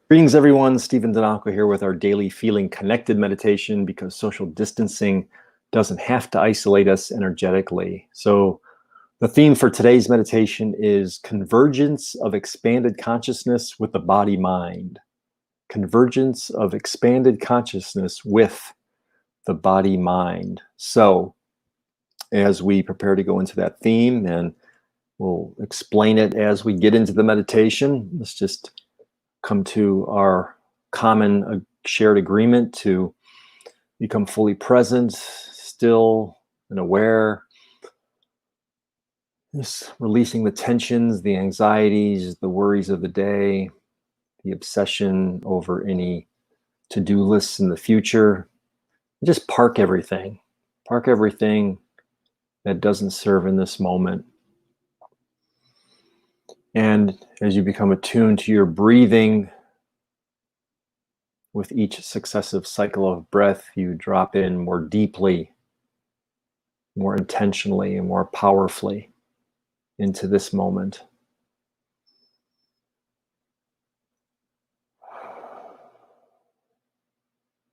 Greetings, everyone. Stephen Donacqua here with our daily Feeling Connected meditation, because social distancing doesn't have to isolate us energetically. So the theme for today's meditation is convergence of expanded consciousness with the body-mind. Convergence of expanded consciousness with the body-mind. So as we prepare to go into that theme, and we'll explain it as we get into the meditation, let's just come to our common shared agreement to become fully present, still, and aware. Just releasing the tensions, the anxieties, the worries of the day, the obsession over any to-do lists in the future. Just park everything. Park everything that doesn't serve in this moment. And as you become attuned to your breathing, with each successive cycle of breath, you drop in more deeply, more intentionally, and more powerfully into this moment.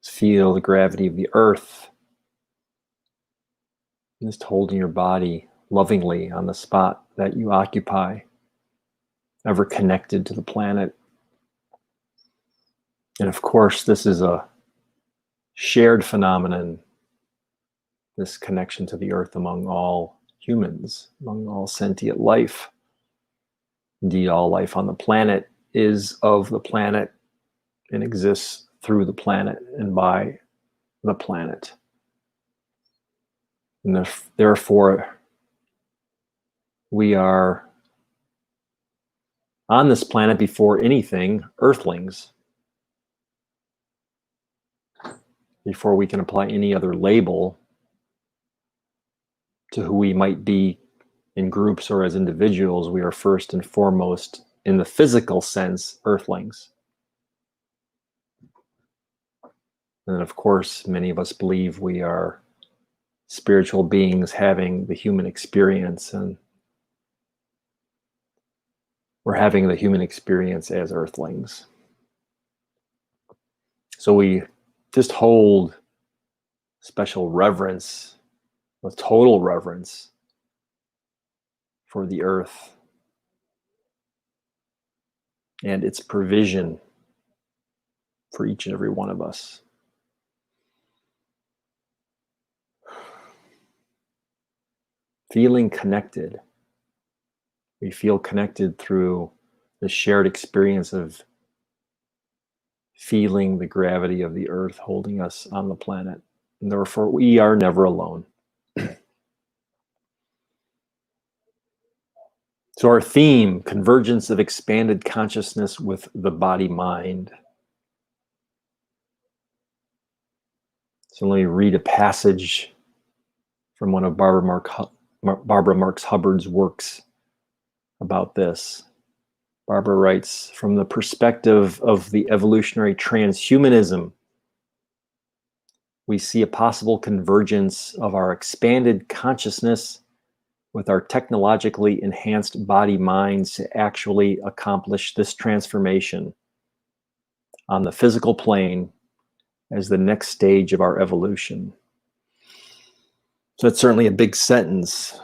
Feel the gravity of the earth. Just holding your body lovingly on the spot that you occupy, ever connected to the planet. And of course, this is a shared phenomenon, this connection to the earth among all humans, among all sentient life. Indeed, all life on the planet is of the planet and exists through the planet and by the planet. And therefore, we are on this planet before anything, earthlings, before we can apply any other label to who we might be in groups or as individuals. We are first and foremost, in the physical sense, earthlings. And of course, many of us believe we are spiritual beings having the human experience, and we're having the human experience as earthlings. So we just hold special reverence, with total reverence for the earth and its provision for each and every one of us. Feeling connected. We feel connected through the shared experience of feeling the gravity of the earth holding us on the planet. And therefore, we are never alone. So our theme, convergence of expanded consciousness with the body-mind. So let me read a passage from one of Barbara Marx Hubbard's works about this. Barbara writes, from the perspective of the evolutionary transhumanism, we see a possible convergence of our expanded consciousness with our technologically enhanced body minds to actually accomplish this transformation on the physical plane as the next stage of our evolution. So it's certainly a big sentence.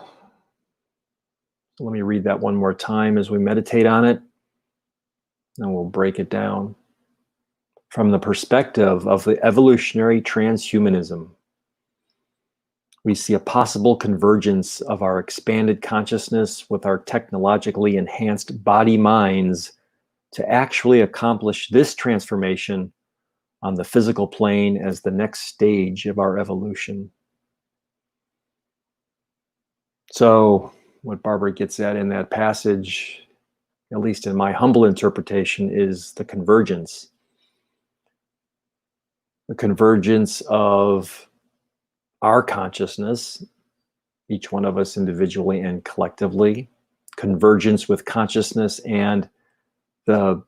So let me read that one more time as we meditate on it, and we'll break it down. From the perspective of the evolutionary transhumanism, we see a possible convergence of our expanded consciousness with our technologically enhanced body minds to actually accomplish this transformation on the physical plane as the next stage of our evolution. So what Barbara gets at in that passage, at least in my humble interpretation, is the convergence. The convergence of our consciousness, each one of us individually and collectively, convergence with consciousness and the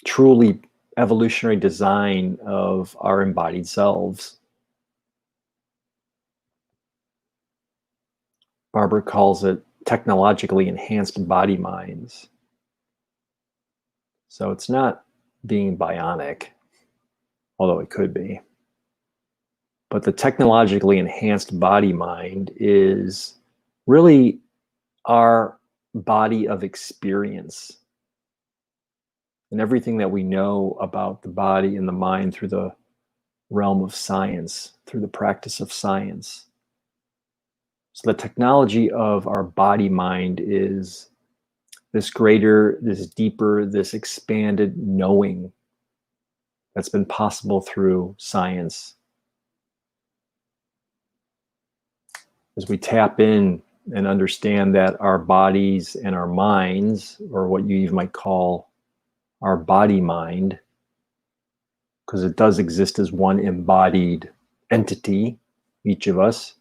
truly evolutionary design of our embodied selves. Barbara calls it technologically enhanced body minds. So it's not being bionic, although it could be. But the technologically enhanced body mind is really our body of experience and everything that we know about the body and the mind through the realm of science, through the practice of science. So the technology of our body mind is this greater, this deeper, this expanded knowing that's been possible through science. As we tap in and understand that our bodies and our minds, or what you even might call our body mind, because it does exist as one embodied entity, each of us.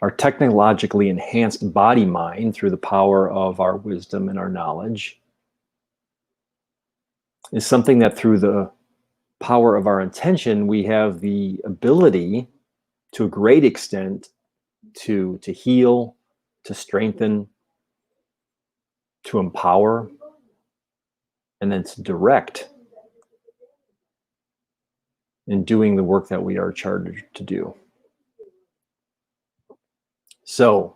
Our technologically enhanced body mind, through the power of our wisdom and our knowledge, is something that through the power of our intention, we have the ability to a great extent to heal, to strengthen, to empower, and then to direct in doing the work that we are charged to do. So,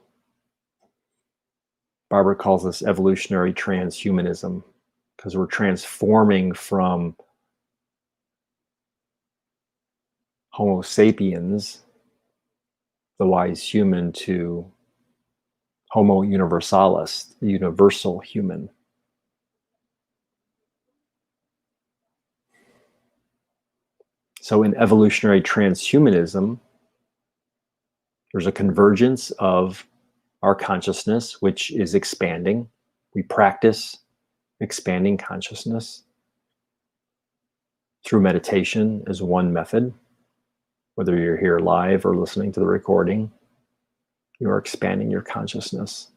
Barbara calls this evolutionary transhumanism, because we're transforming from Homo sapiens, the wise human, to Homo universalis, the universal human. So in evolutionary transhumanism, there's a convergence of our consciousness, which is expanding. We practice expanding consciousness through meditation as one method. Whether you're here live or listening to the recording, you are expanding your consciousness.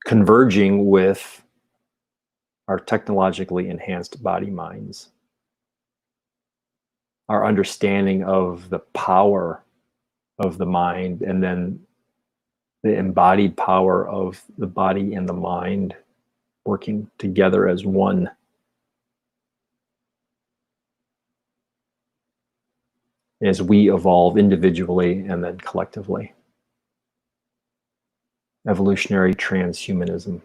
Converging with our technologically enhanced body minds. Our understanding of the power of the mind, and then the embodied power of the body and the mind working together as one. As we evolve individually and then collectively. Evolutionary transhumanism.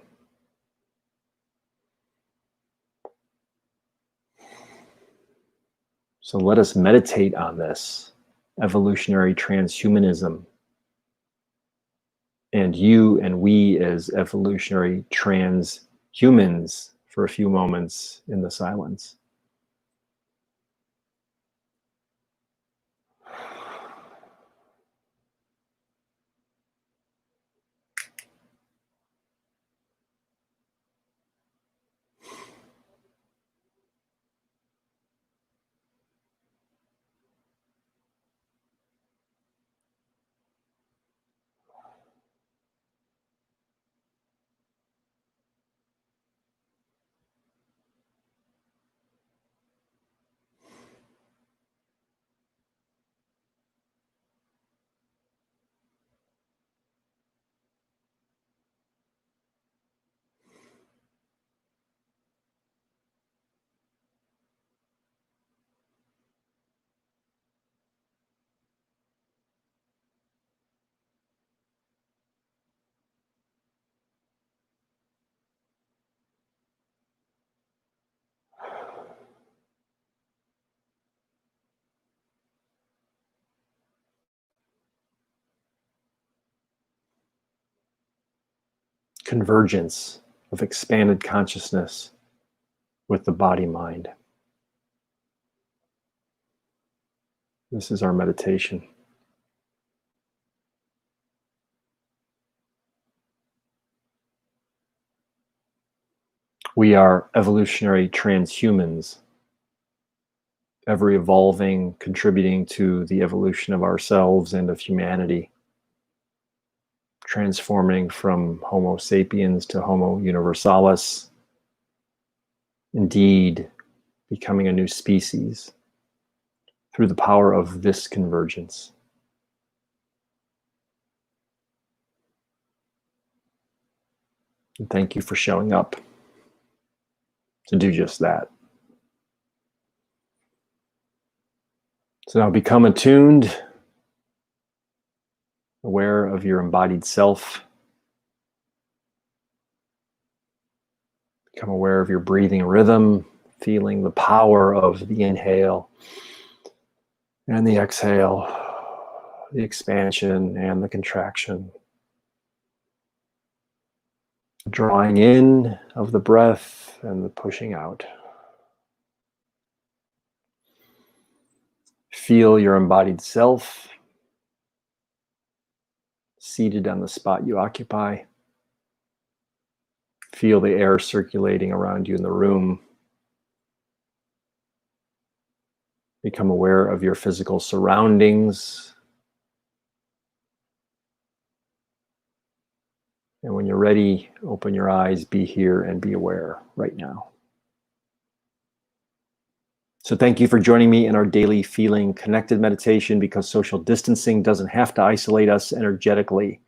So let us meditate on this evolutionary transhumanism. And you and we as evolutionary transhumans for a few moments in the silence. Convergence of expanded consciousness with the body mind. This is our meditation. We are evolutionary transhumans, ever evolving, contributing to the evolution of ourselves and of humanity, transforming from Homo sapiens to Homo universalis, indeed becoming a new species through the power of this convergence. And thank you for showing up to do just that. So now become attuned, aware of your embodied self. Become aware of your breathing rhythm, feeling the power of the inhale and the exhale, the expansion and the contraction. Drawing in of the breath and the pushing out. Feel your embodied self seated on the spot you occupy. Feel the air circulating around you in the room. Become aware of your physical surroundings. And when you're ready, open your eyes, be here and be aware right now. So thank you for joining me in our daily Feeling Connected meditation, because social distancing doesn't have to isolate us energetically.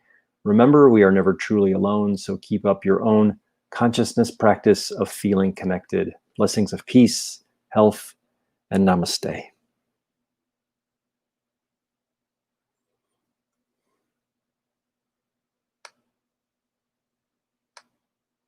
Remember, we are never truly alone, so keep up your own consciousness practice of feeling connected. Blessings of peace, health, and namaste.